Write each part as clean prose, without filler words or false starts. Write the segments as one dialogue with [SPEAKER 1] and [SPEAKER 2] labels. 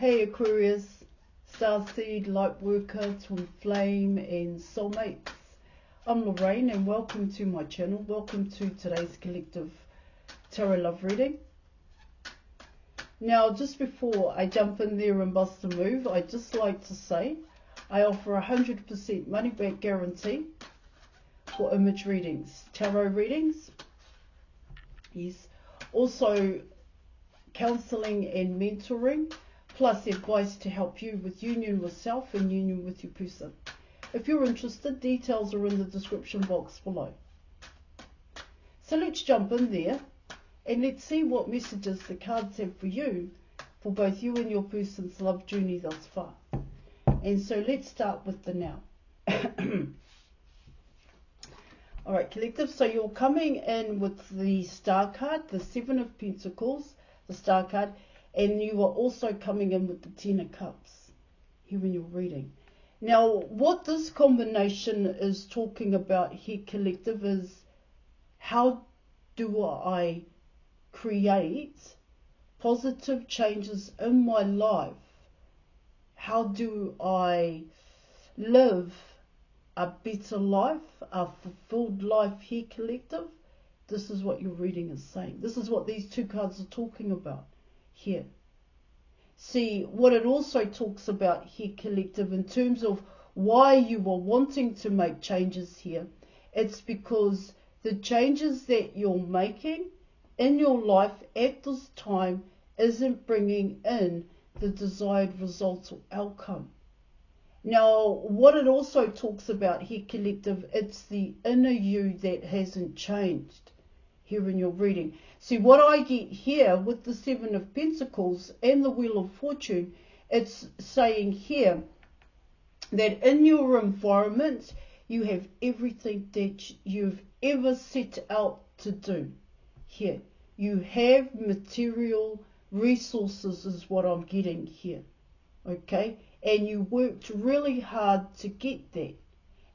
[SPEAKER 1] Hey Aquarius, Starseed, Lightworker, Twin Flame and Soulmates. I'm Lorraine and welcome to my channel. Welcome to today's collective tarot love reading. Now just before I jump in there and bust a move, I'd just like to say I offer 100% money back guarantee for image readings, tarot readings. Yes. Also counselling and mentoring, plus advice to help you with union with self and union with your person. If you're interested, details are in the description box below. So let's jump in there and let's see what messages the cards have for you, for both you and your person's love journey thus far. And so let's start with the now. Alright, collective, so you're coming in with the Star card, the Seven of Pentacles, the Star card, and you are also coming in with the Ten of Cups here in your reading. Now, what this combination is talking about here, collective, is how do I create positive changes in my life? How do I live a better life, a fulfilled life here, collective? This is what your reading is saying. This is what these two cards are talking about here. See, what it also talks about here, collective, in terms of why you are wanting to make changes here, it's because the changes that you're making in your life at this time isn't bringing in the desired result or outcome. Now, what it also talks about here, collective, it's the inner you that hasn't changed here in your reading. See, what I get here with the Seven of Pentacles and the Wheel of Fortune, it's saying here that in your environment, you have everything that you've ever set out to do. Here, you have material resources is what I'm getting here, okay? And you worked really hard to get that.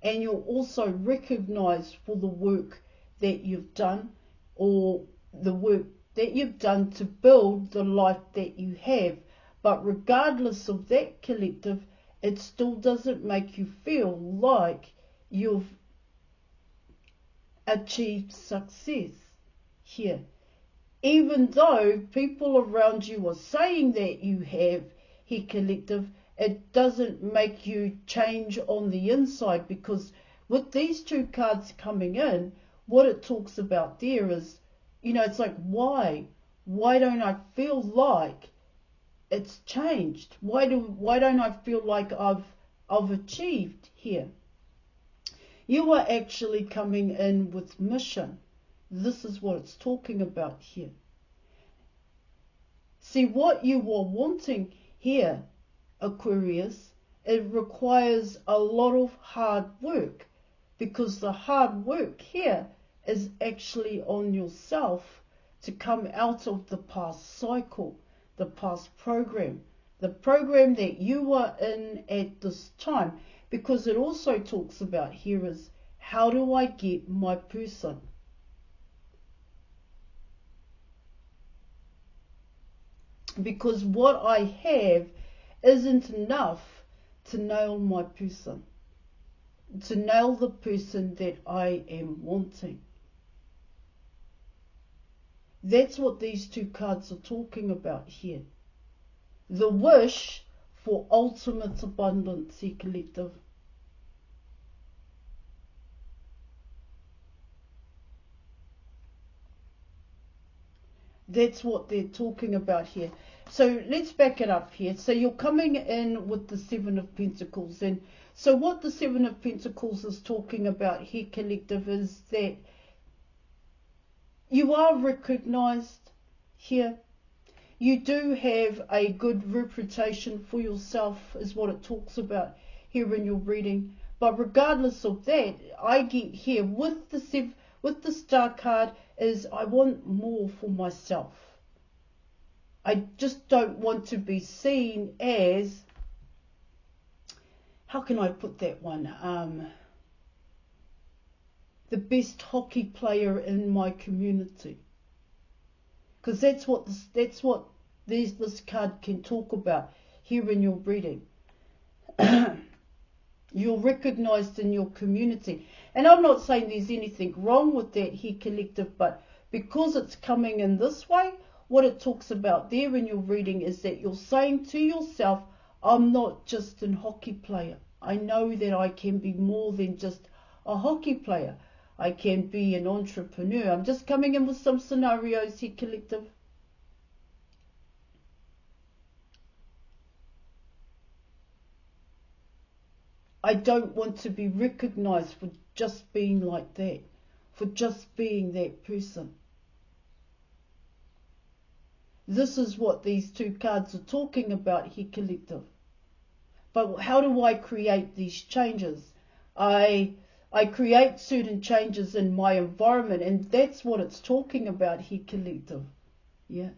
[SPEAKER 1] And you're also recognized for the work that you've done, or the work that you've done to build the life that you have. But regardless of that, collective, it still doesn't make you feel like you've achieved success here. Even though people around you are saying that you have here, collective, it doesn't make you change on the inside, because with these two cards coming in, what it talks about there is, you know, it's like, why don't I feel like it's changed? Why don't I feel like I've achieved here? You are actually coming in with mission. This is what it's talking about here. See, what you are wanting here, Aquarius, it requires a lot of hard work, because the hard work here is actually on yourself to come out of the past cycle, the past program, the program that you are in at this time. Because it also talks about here is, how do I get my person? Because what I have isn't enough to nail my person, to nail the person that I am wanting. That's what these two cards are talking about here. The wish for ultimate abundance here, collective. That's what they're talking about here. So let's back it up here. So you're coming in with the Seven of Pentacles. And so what the Seven of Pentacles is talking about here, collective, is that you are recognized here. You do have a good reputation for yourself, is what it talks about here in your reading. But regardless of that, I get here with the Star card is, I want more for myself. I just don't want to be seen as, how can I put that one? The best hockey player in my community. Because that's what this card can talk about here in your reading. You're recognized in your community. And I'm not saying there's anything wrong with that here, collective, but because it's coming in this way, what it talks about there in your reading is that you're saying to yourself, I'm not just a hockey player. I know that I can be more than just a hockey player. I can be an entrepreneur. I'm just coming in with some scenarios here, collective. I don't want to be recognized for just being like that, for just being that person. This is what these two cards are talking about here, collective. But how do I create these changes? I create certain changes in my environment, and that's what it's talking about here, collective. Yeah.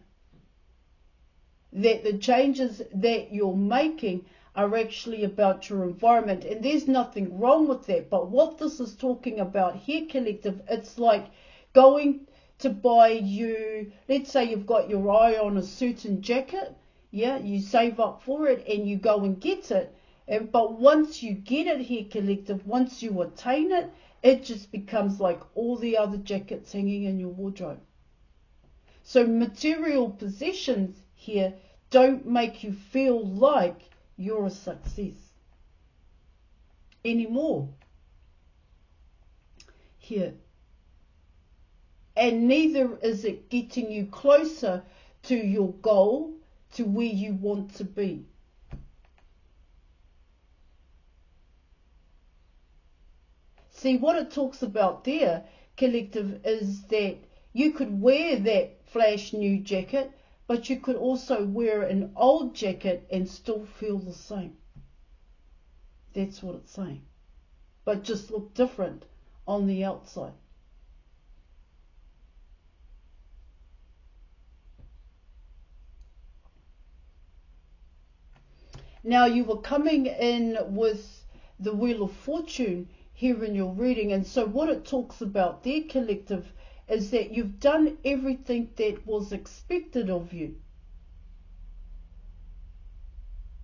[SPEAKER 1] That the changes that you're making are actually about your environment, and there's nothing wrong with that. But what this is talking about here, collective, it's like going to buy you, let's say you've got your eye on a certain jacket, yeah, you save up for it and you go and get it. But once you get it here, collective, once you attain it, it just becomes like all the other jackets hanging in your wardrobe. So material possessions here don't make you feel like you're a success anymore here. And neither is it getting you closer to your goal, to where you want to be. See, what it talks about there, collective, is that you could wear that flash new jacket, but you could also wear an old jacket and still feel the same. That's what it's saying. But just look different on the outside. Now, you were coming in with the Wheel of Fortune here in your reading, and so what it talks about there, collective, is that you've done everything that was expected of you.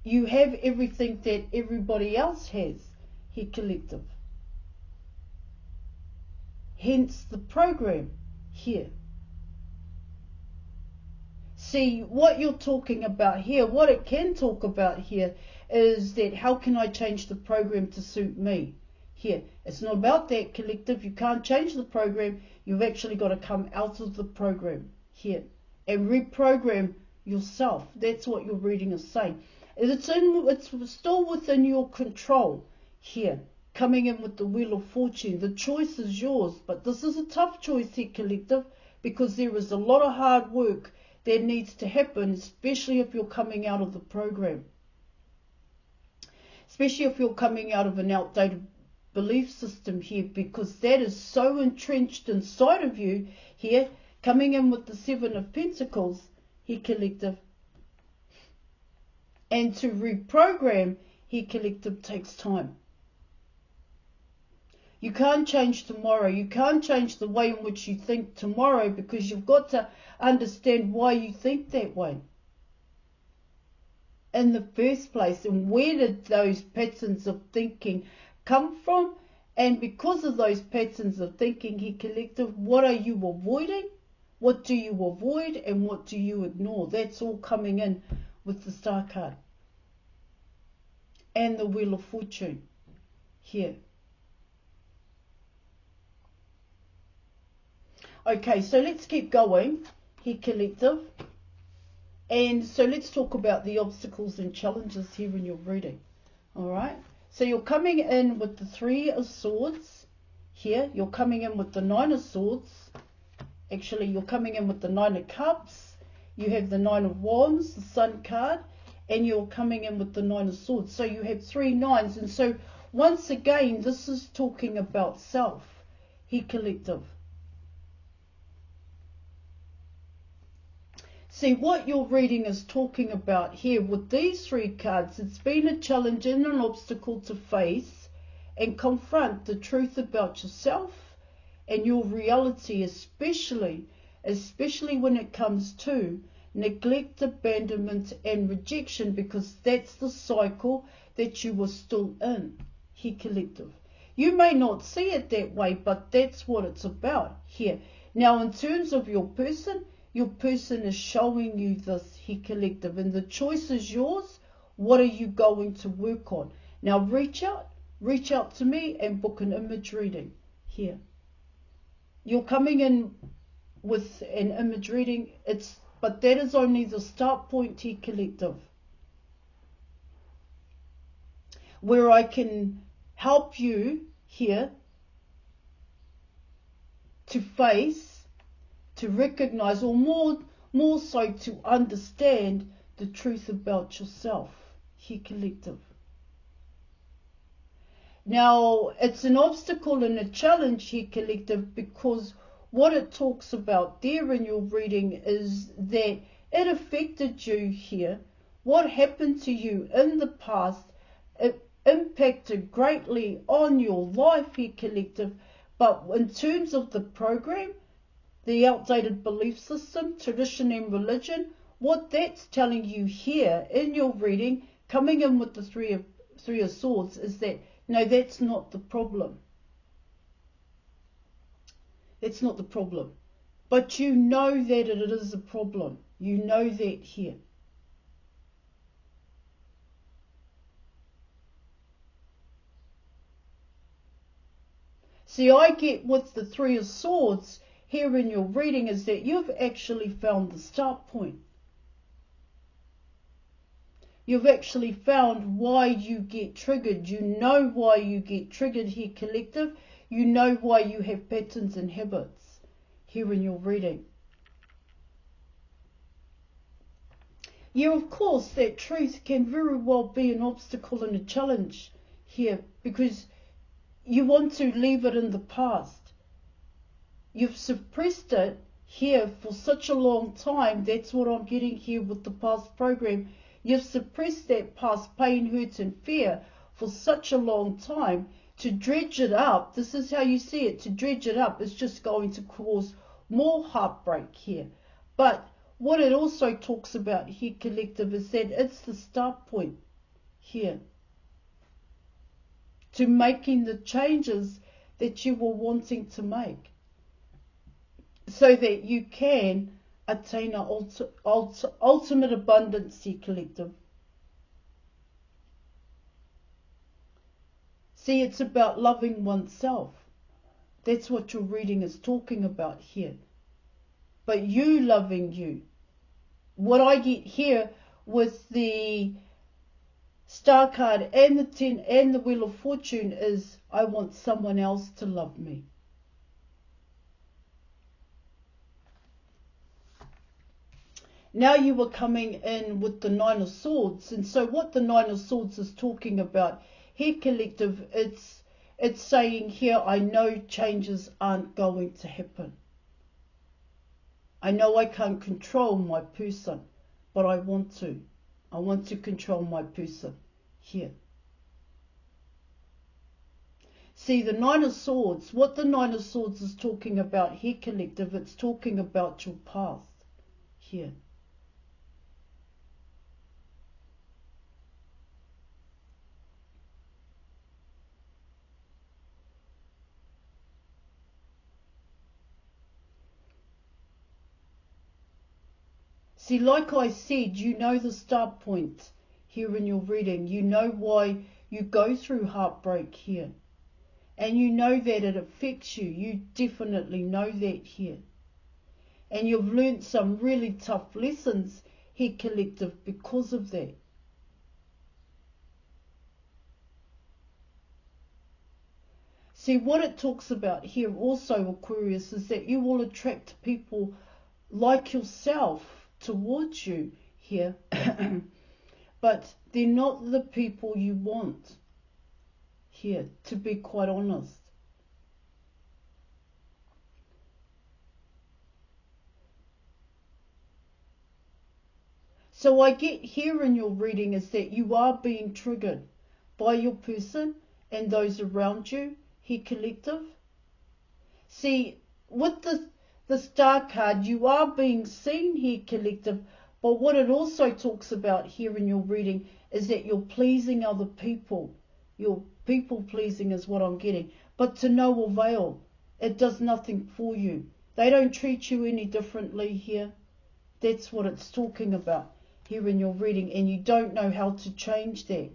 [SPEAKER 1] You have everything that everybody else has here, collective. Hence the program here. See, what you're talking about here, what it can talk about here, is that how can I change the program to suit me? Here, it's not about that, collective. You can't change the program. You've actually got to come out of the program here and reprogram yourself. That's what your reading is saying. It's still within your control here, coming in with the Wheel of Fortune. The choice is yours, but this is a tough choice here, collective, because there is a lot of hard work that needs to happen, especially if you're coming out of the program. Especially if you're coming out of an outdated belief system here, because that is so entrenched inside of you here, coming in with the Seven of Pentacles here, collective. And to reprogram here, collective, takes time. You can't change tomorrow. You can't change the way in which you think tomorrow, because you've got to understand why you think that way in the first place, and where did those patterns of thinking come from. And because of those patterns of thinking here, collective, what are you avoiding? What do you avoid and what do you ignore? That's all coming in with the Star card and the Wheel of Fortune here. Okay, so let's keep going here, collective. And so let's talk about the obstacles and challenges here in your reading. All right. So you're coming in with the Three of Swords here. You're coming in with the Nine of Swords. Actually, you're coming in with the Nine of Cups. You have the Nine of Wands, the Sun card, and you're coming in with the Nine of Swords. So you have three nines. And so once again, this is talking about self here, collective. See, what your reading is talking about here with these three cards, it's been a challenge and an obstacle to face and confront the truth about yourself and your reality, especially when it comes to neglect, abandonment and rejection, because that's the cycle that you were still in, here collective. You may not see it that way, but that's what it's about here. Now, in terms of your person is showing you this, here collective, and the choice is yours. What are you going to work on? Now, reach out to me and book an image reading here. You're coming in with an image reading, but that is only the start point, here collective, where I can help you here to face, to recognize, or more so to understand the truth about yourself, here collective. Now, it's an obstacle and a challenge, here collective, because what it talks about there in your reading is that it affected you here. What happened to you in the past, it impacted greatly on your life, here collective. But in terms of the program, the outdated belief system, tradition and religion, what that's telling you here in your reading, coming in with the Three of Swords, is that no, that's not the problem. That's not the problem. But you know that it is a problem. You know that here. See, I get with the Three of Swords here in your reading is that you've actually found the start point. You've actually found why you get triggered. You know why you get triggered, here collective. You know why you have patterns and habits here in your reading. Yeah, of course, that truth can very well be an obstacle and a challenge here, because you want to leave it in the past. You've suppressed it here for such a long time. That's what I'm getting here with the past program. You've suppressed that past pain, hurt and fear for such a long time. To dredge it up, this is how you see it, to dredge it up is just going to cause more heartbreak here. But what it also talks about here, collective, is that it's the start point here to making the changes that you were wanting to make, so that you can attain an ultimate abundance, here collective. See, it's about loving oneself. That's what your reading is talking about here. But you loving you. What I get here with the Star card and the 10 and the Wheel of Fortune is, I want someone else to love me. Now you are coming in with the Nine of Swords. And so what the Nine of Swords is talking about here, collective, it's saying here, I know changes aren't going to happen. I know I can't control my person, but I want to. I want to control my person here. See, the Nine of Swords, what the Nine of Swords is talking about here, collective, it's talking about your past here. See, like I said, you know the start point here in your reading. You know why you go through heartbreak here. And you know that it affects you. You definitely know that here. And you've learnt some really tough lessons here, collective, because of that. See, what it talks about here also, Aquarius, is that you will attract people like yourself towards you here, but they're not the people you want here, to be quite honest. So I get here in your reading is that you are being triggered by your person and those around you here, collective. See, with the Star card, you are being seen here, collective, But what it also talks about here in your reading is that you're pleasing other people. You're people pleasing is what I'm getting. But to no avail. It does nothing for you. They don't treat you any differently here. That's what it's talking about here in your reading. And you don't know how to change that.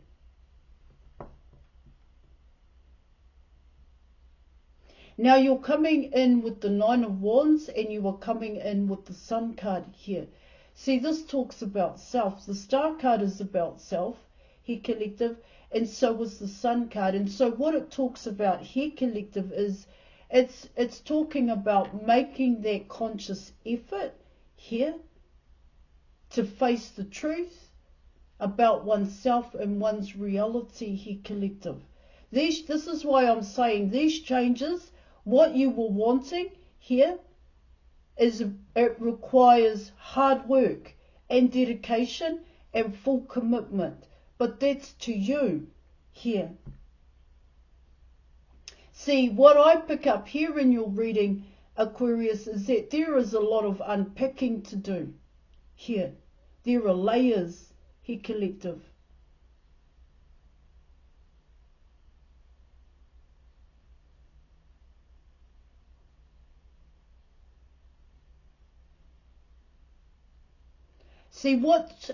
[SPEAKER 1] Now you're coming in with the Nine of Wands and you are coming in with the Sun card here. See, this talks about self. The Star card is about self, here collective, and so is the Sun card. And so what it talks about here collective is it's talking about making that conscious effort here to face the truth about oneself and one's reality here collective. This is why I'm saying these changes, what you were wanting here, it requires hard work and dedication and full commitment. But that's to you here. See, what I pick up here in your reading, Aquarius, is that there is a lot of unpicking to do here. There are layers here, collective. See, what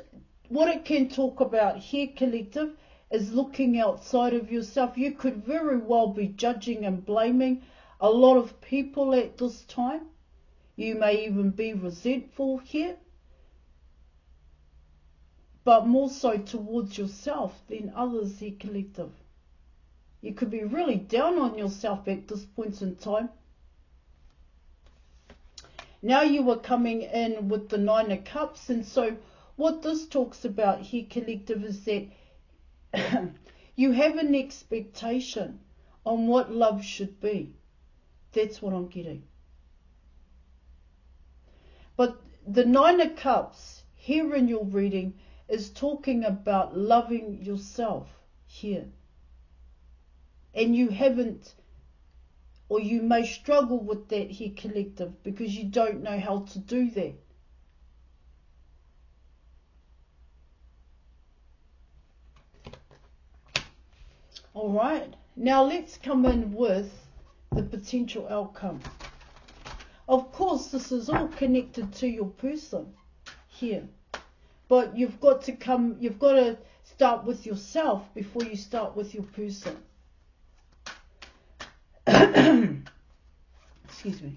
[SPEAKER 1] it can talk about here, collective, is looking outside of yourself. You could very well be judging and blaming a lot of people at this time. You may even be resentful here, but more so towards yourself than others here, collective. You could be really down on yourself at this point in time. Now you are coming in with the Nine of Cups, and so what this talks about here, collective, is that you have an expectation on what love should be. That's what I'm getting. But the Nine of Cups here in your reading is talking about loving yourself here. And you haven't, or you may struggle with that here, collective, because you don't know how to do that. All right, now let's come in with the potential outcome. Of course, this is all connected to your person here, but you've got to start with yourself before you start with your person. Excuse me.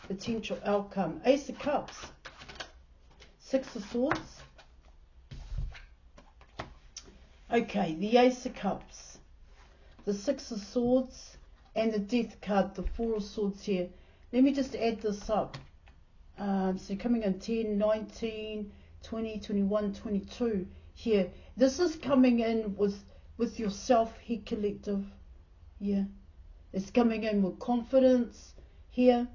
[SPEAKER 1] Potential outcome. Ace of Cups. Six of Swords. Okay, the Ace of Cups. The Six of Swords and the Death card, the Four of Swords here. Let me just add this up. So coming in 10, 19, 20, 21, 22 here. This is coming in with yourself here, collective. Yeah. It's coming in with confidence here.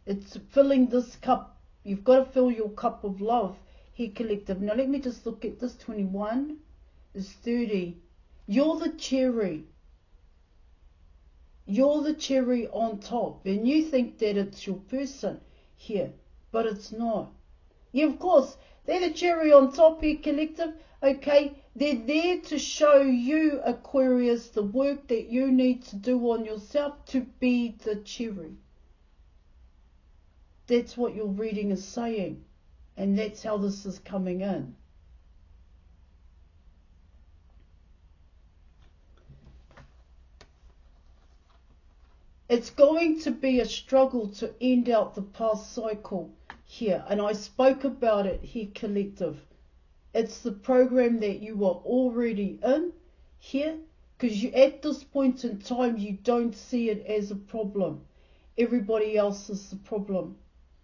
[SPEAKER 1] It's filling this cup. You've got to fill your cup of love here, collective. Now let me just look at this. 21 is 30. You're the cherry. You're the cherry on top. And you think that it's your person here. But it's not. Yeah, of course, they're the cherry on top here, collective. Okay, they're there to show you, Aquarius, the work that you need to do on yourself to be the cherry. That's what your reading is saying. And that's how this is coming in. It's going to be a struggle to end out the past cycle here. And I spoke about it here, collective. It's the program that you are already in here, because you at this point in time you don't see it as a problem. Everybody else is the problem.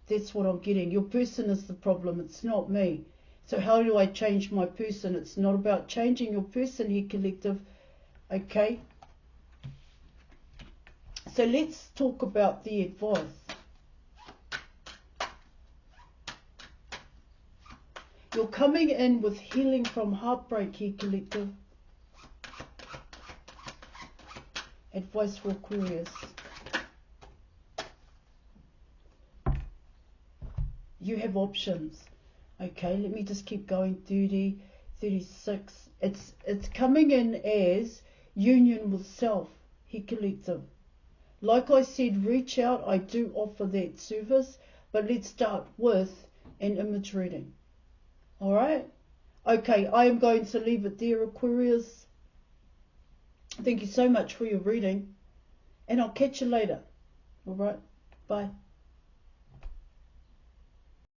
[SPEAKER 1] That's what I'm getting. Your person is the problem. It's not me. So how do I change my person? It's not about changing your person here, collective. Okay. So let's talk about the advice. You're coming in with healing from heartbreak here, collective. Advice for Aquarius. You have options. Okay, let me just keep going. 30, 36. It's coming in as union with self, he collective. Like I said, reach out. I do offer that service, but let's start with an image reading. All right? Okay, I am going to leave it there, Aquarius. Thank you so much for your reading, and I'll catch you later. All right? Bye.